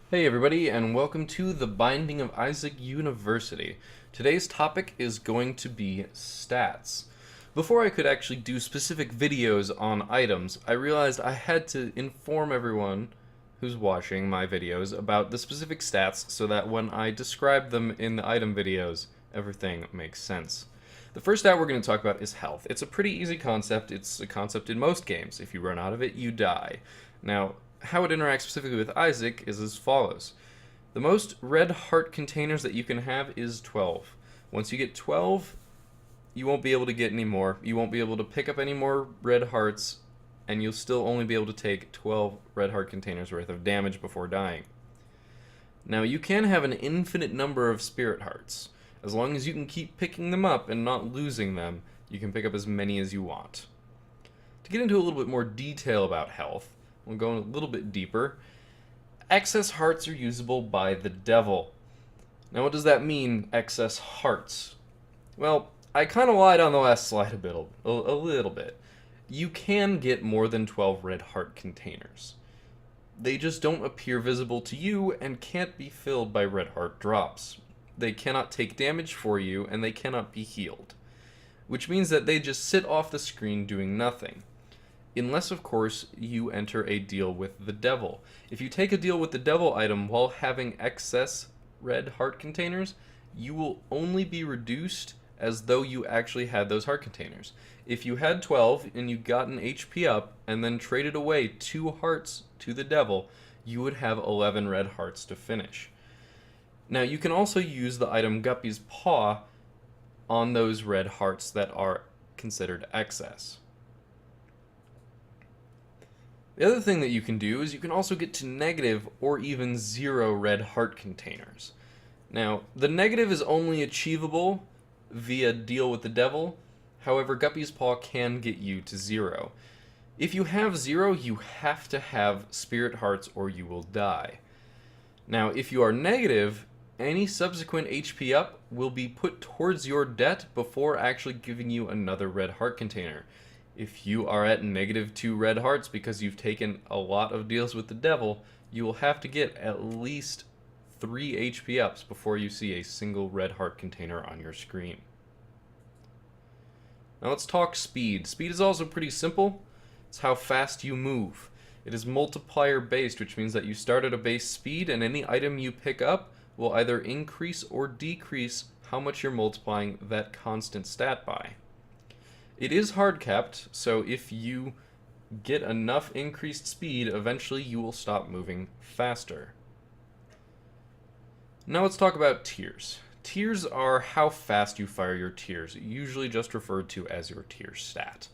Hey everybody, and welcome to the Binding of Isaac University. Today's topic is going to be stats. Before I could actually do specific videos on items, I realized I had to inform everyone who's watching my videos about the specific stats so that when I describe them in the item videos, everything makes sense. The first stat we're going to talk about is health. It's a pretty easy concept. It's a concept in most games. If you run out of it, you die. Now, how it interacts specifically with Isaac is as follows. The most red heart containers that you can have is 12. Once you get 12, you won't be able to get any more. You won't be able to pick up any more red hearts, and you'll still only be able to take 12 red heart containers worth of damage before dying. Now, you can have an infinite number of spirit hearts. As long as you can keep picking them up and not losing them, you can pick up as many as you want. To get into a little bit more detail about health, we'll go a little bit deeper. Excess hearts are usable by the devil. Now, what does that mean, excess hearts? Well, I kind of lied on the last slide a little bit. You can get more than 12 red heart containers. They just don't appear visible to you and can't be filled by red heart drops. They cannot take damage for you, and they cannot be healed, which means that they just sit off the screen doing nothing. Unless, of course, you enter a deal with the devil. If you take a deal with the devil item while having excess red heart containers, you will only be reduced as though you actually had those heart containers. If you had 12 and you got an HP up and then traded away 2 hearts to the devil, you would have 11 red hearts to finish. Now, you can also use the item Guppy's Paw on those red hearts that are considered excess. The other thing that you can do is you can also get to negative or even 0 red heart containers. Now, the negative is only achievable via deal with the devil. However, Guppy's Paw can get you to 0. If you have 0, you have to have spirit hearts or you will die. Now, if you are negative, any subsequent HP up will be put towards your debt before actually giving you another red heart container. If you are at negative 2 red hearts because you've taken a lot of deals with the devil, you will have to get at least 3 HP ups before you see a single red heart container on your screen. Now let's talk speed. Speed is also pretty simple. It's how fast you move. It is multiplier based, which means that you start at a base speed and any item you pick up will either increase or decrease how much you're multiplying that constant stat by. It is hard capped, so if you get enough increased speed, eventually you will stop moving faster. Now let's talk about tiers. Tiers are how fast you fire your tiers, usually just referred to as your tier stat.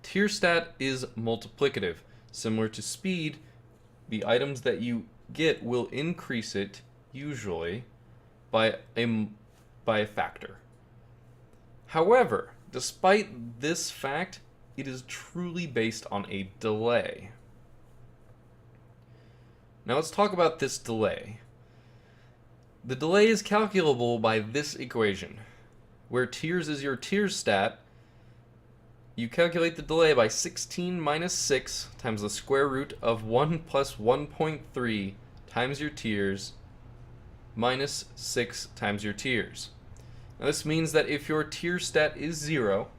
Tier stat is multiplicative. Similar to speed, the items that you get will increase it, usually, by a factor. However, despite this fact, it is truly based on a delay. Now let's talk about this delay. The delay is calculable by this equation, where tiers is your tier stat. You calculate the delay by 16 minus 6 times the square root of 1 plus 1.3 times your tiers minus 6 times your tiers. Now this means that if your tier stat is 0,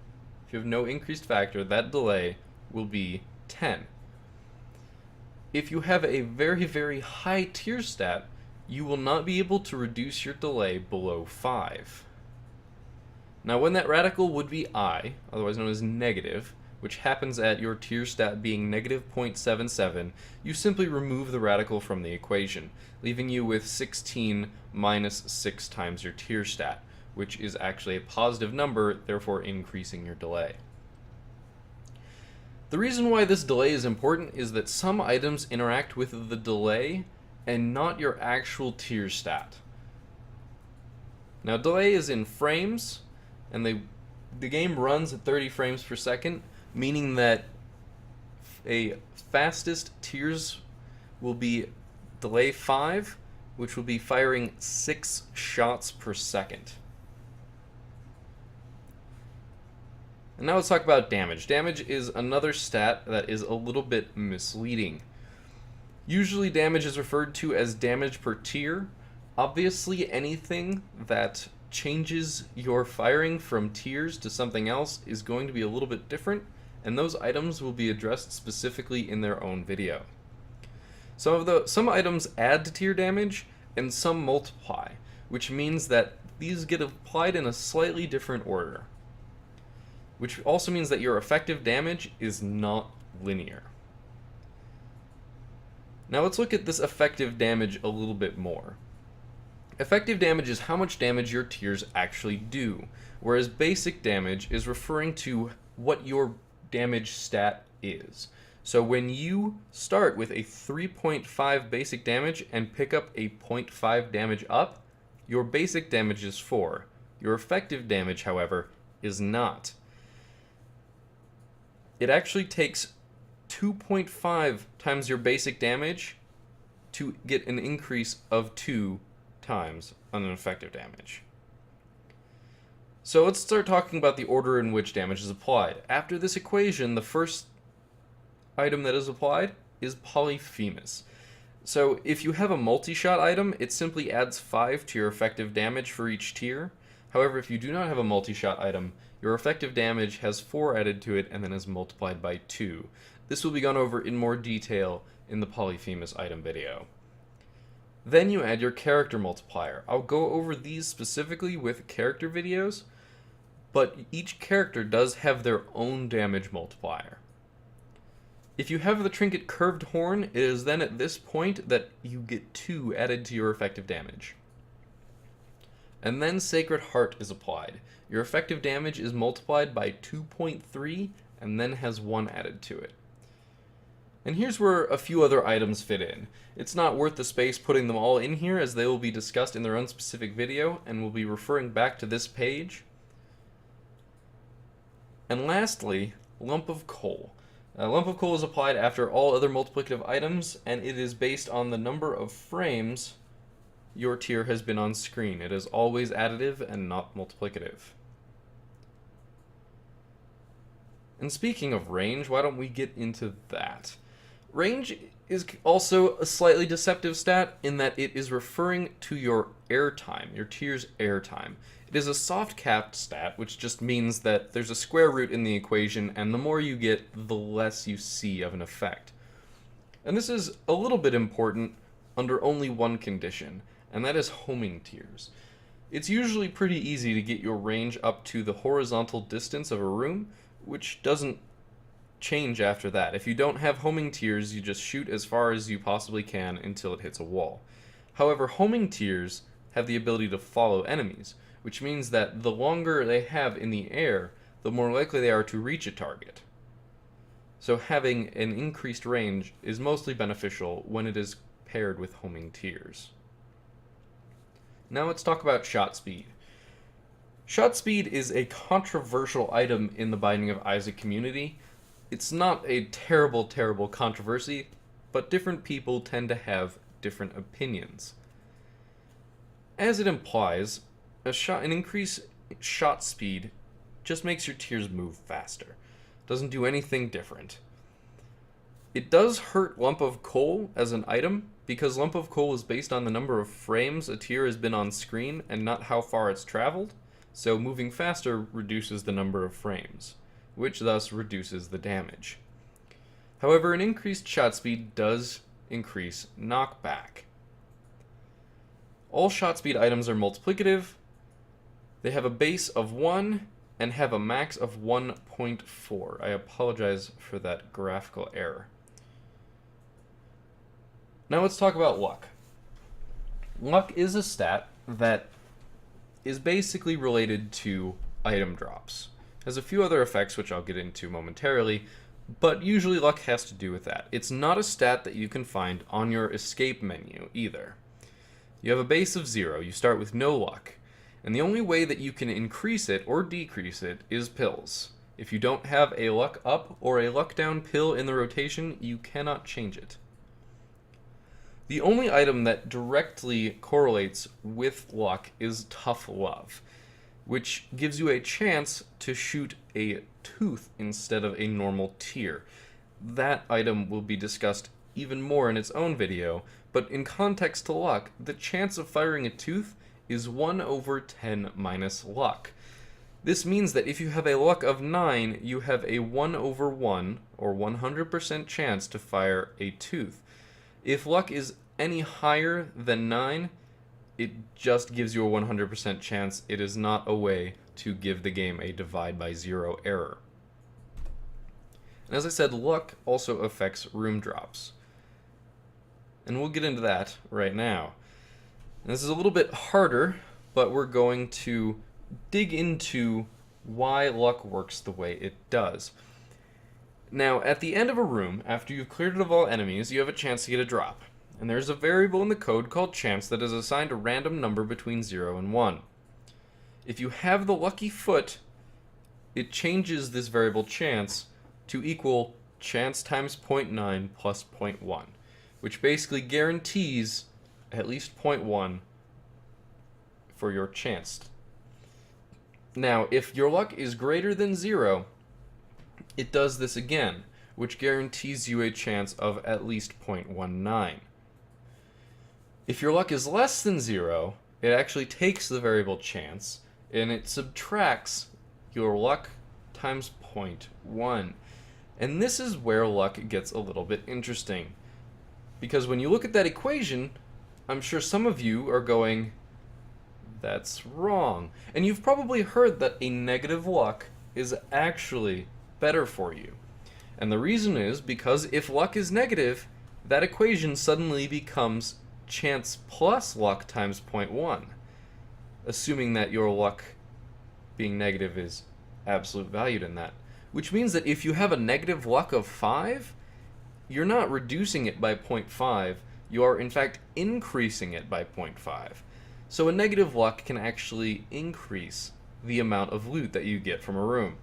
if you have no increased factor, that delay will be 10. If you have a very, very high tier stat, you will not be able to reduce your delay below 5. Now when that radical would be I, otherwise known as negative, which happens at your tier stat being negative 0.77, you simply remove the radical from the equation, leaving you with 16 minus 6 times your tier stat, which is actually a positive number, therefore increasing your delay. The reason why this delay is important is that some items interact with the delay and not your actual tier stat. Now delay is in frames, and the game runs at 30 frames per second, meaning that a fastest tiers will be delay 5, which will be firing 6 shots per second. And now let's talk about damage. Damage is another stat that is a little bit misleading. Usually damage is referred to as damage per tier. Obviously, anything that changes your firing from tiers to something else is going to be a little bit different, and those items will be addressed specifically in their own video. Some items add to tier damage, and some multiply, which means that these get applied in a slightly different order. Which also means that your effective damage is not linear. Now let's look at this effective damage a little bit more. Effective damage is how much damage your tiers actually do, whereas basic damage is referring to what your damage stat is. So when you start with a 3.5 basic damage and pick up a 0.5 damage up, your basic damage is 4. Your effective damage, however, is not. It actually takes 2.5 times your basic damage to get an increase of 2 times on an effective damage. So let's start talking about the order in which damage is applied. After this equation, the first item that is applied is Polyphemus. So if you have a multi-shot item, it simply adds 5 to your effective damage for each tier. However, if you do not have a multi-shot item, your effective damage has 4 added to it and then is multiplied by 2. This will be gone over in more detail in the Polyphemus item video. Then you add your character multiplier. I'll go over these specifically with character videos, but each character does have their own damage multiplier. If you have the trinket Curved Horn, it is then at this point that you get 2 added to your effective damage. And then Sacred Heart is applied. Your effective damage is multiplied by 2.3 and then has 1 added to it. And here's where a few other items fit in. It's not worth the space putting them all in here, as they will be discussed in their own specific video, and we'll be referring back to this page. And lastly, Lump of Coal. Lump of Coal is applied after all other multiplicative items, and it is based on the number of frames your tier has been on screen. It is always additive and not multiplicative. And speaking of range, why don't we get into that? Range is also a slightly deceptive stat in that it is referring to your airtime, your tier's airtime. It is a soft-capped stat, which just means that there's a square root in the equation, and the more you get, the less you see of an effect. And this is a little bit important under only one condition, and that is homing tiers. It's usually pretty easy to get your range up to the horizontal distance of a room, which doesn't change after that. If you don't have homing tiers, you just shoot as far as you possibly can until it hits a wall. However, homing tiers have the ability to follow enemies, which means that the longer they have in the air, the more likely they are to reach a target. So having an increased range is mostly beneficial when it is paired with homing tiers. Now let's talk about shot speed. Shot speed is a controversial item in the Binding of Isaac community. It's not a terrible controversy, but different people tend to have different opinions. As it implies, an increased shot speed just makes your tiers move faster. Doesn't do anything different. It does hurt Lump of Coal as an item, because Lump of Coal is based on the number of frames a tier has been on screen and not how far it's traveled, so moving faster reduces the number of frames, which thus reduces the damage. However, an increased shot speed does increase knockback. All shot speed items are multiplicative. They have a base of 1 and have a max of 1.4. I apologize for that graphical error. Now let's talk about luck. Luck is a stat that is basically related to item drops. It has a few other effects which I'll get into momentarily, but usually luck has to do with that. It's not a stat that you can find on your escape menu either. You have a base of 0, you start with no luck, and the only way that you can increase it or decrease it is pills. If you don't have a luck up or a luck down pill in the rotation, you cannot change it. The only item that directly correlates with luck is Tough Love, which gives you a chance to shoot a tooth instead of a normal tier. That item will be discussed even more in its own video, but in context to luck, the chance of firing a tooth is 1 over 10 minus luck. This means that if you have a luck of 9, you have a 1 over 1, or 100% chance to fire a tooth. If luck is any higher than 9, it just gives you a 100% chance. It is not a way to give the game a divide by 0 error. And as I said, luck also affects room drops. And we'll get into that right now. And this is a little bit harder, but we're going to dig into why luck works the way it does. Now, at the end of a room, after you've cleared it of all enemies, you have a chance to get a drop. And there's a variable in the code called chance that is assigned a random number between 0 and 1. If you have the lucky foot, it changes this variable chance to equal chance times 0.9 plus 0.1, which basically guarantees at least 0.1 for your chance. Now, if your luck is greater than 0, it does this again, which guarantees you a chance of at least 0.19. If your luck is less than 0, it actually takes the variable chance and it subtracts your luck times 0.1. And this is where luck gets a little bit interesting. Because when you look at that equation, I'm sure some of you are going, that's wrong. And you've probably heard that a negative luck is actually better for you. And the reason is because if luck is negative, that equation suddenly becomes chance plus luck times 0.1, assuming that your luck being negative is absolute valued in that. Which means that if you have a negative luck of 5, you're not reducing it by 0.5, you are in fact increasing it by 0.5. So a negative luck can actually increase the amount of loot that you get from a room.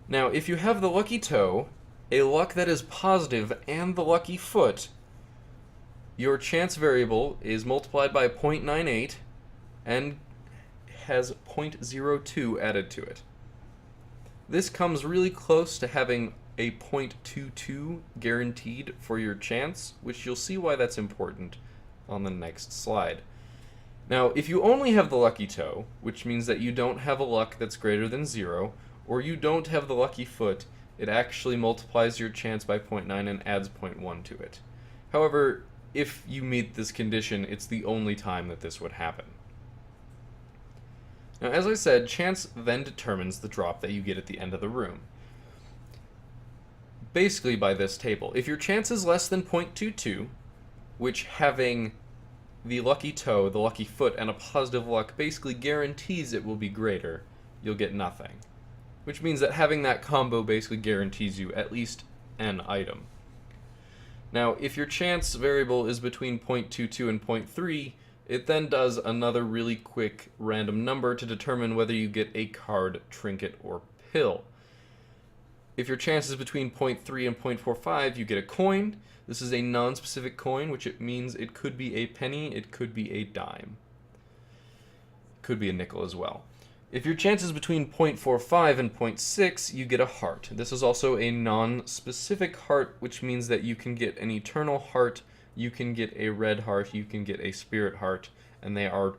Now, if you have the lucky toe, a luck that is positive, and the lucky foot, your chance variable is multiplied by 0.98 and has 0.02 added to it. This comes really close to having a 0.22 guaranteed for your chance, which you'll see why that's important on the next slide. Now, if you only have the lucky toe, which means that you don't have a luck that's greater than 0, or you don't have the lucky foot, it actually multiplies your chance by 0.9 and adds 0.1 to it. However, if you meet this condition, it's the only time that this would happen. Now, as I said, chance then determines the drop that you get at the end of the room. Basically by this table. If your chance is less than 0.22, which having the lucky toe, the lucky foot, and a positive luck basically guarantees it will be greater, you'll get nothing. Which means that having that combo basically guarantees you at least an item. Now, if your chance variable is between 0.22 and 0.3, it then does another really quick random number to determine whether you get a card, trinket, or pill. If your chance is between 0.3 and 0.45, you get a coin. This is a non-specific coin, which it means it could be a penny, it could be a dime. Could be a nickel as well. If your chance is between 0.45 and 0.6, you get a heart. This is also a non-specific heart, which means that you can get an eternal heart, you can get a red heart, you can get a spirit heart, and they are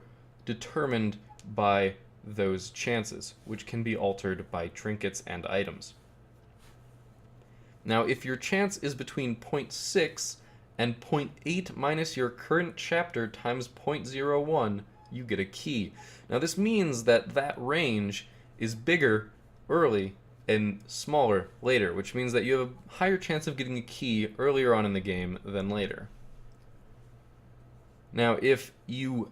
determined by those chances, which can be altered by trinkets and items. Now, if your chance is between 0.6 and 0.8 minus your current chapter times 0.01, you get a key. Now, this means that that range is bigger early and smaller later, which means that you have a higher chance of getting a key earlier on in the game than later. Now, if you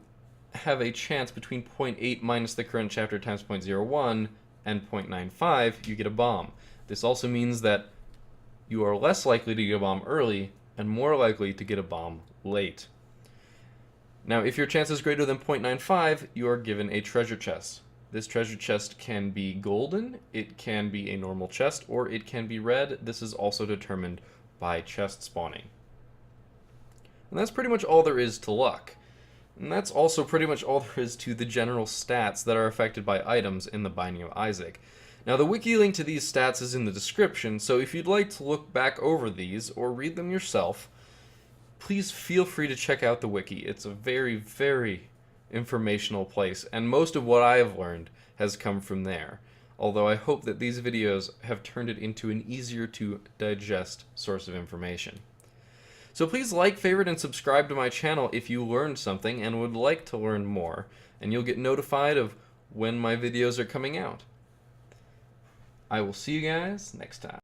have a chance between 0.8 minus the current chapter times 0.01 and 0.95, you get a bomb. This also means that you are less likely to get a bomb early and more likely to get a bomb late. Now, if your chance is greater than 0.95, you are given a treasure chest. This treasure chest can be golden, it can be a normal chest, or it can be red. This is also determined by chest spawning. And that's pretty much all there is to luck. And that's also pretty much all there is to the general stats that are affected by items in the Binding of Isaac. Now the wiki link to these stats is in the description, so if you'd like to look back over these or read them yourself, please feel free to check out the wiki. It's a very, very informational place, and most of what I have learned has come from there. Although I hope that these videos have turned it into an easier to digest source of information. So please like, favorite, and subscribe to my channel if you learned something and would like to learn more, and you'll get notified of when my videos are coming out. I will see you guys next time.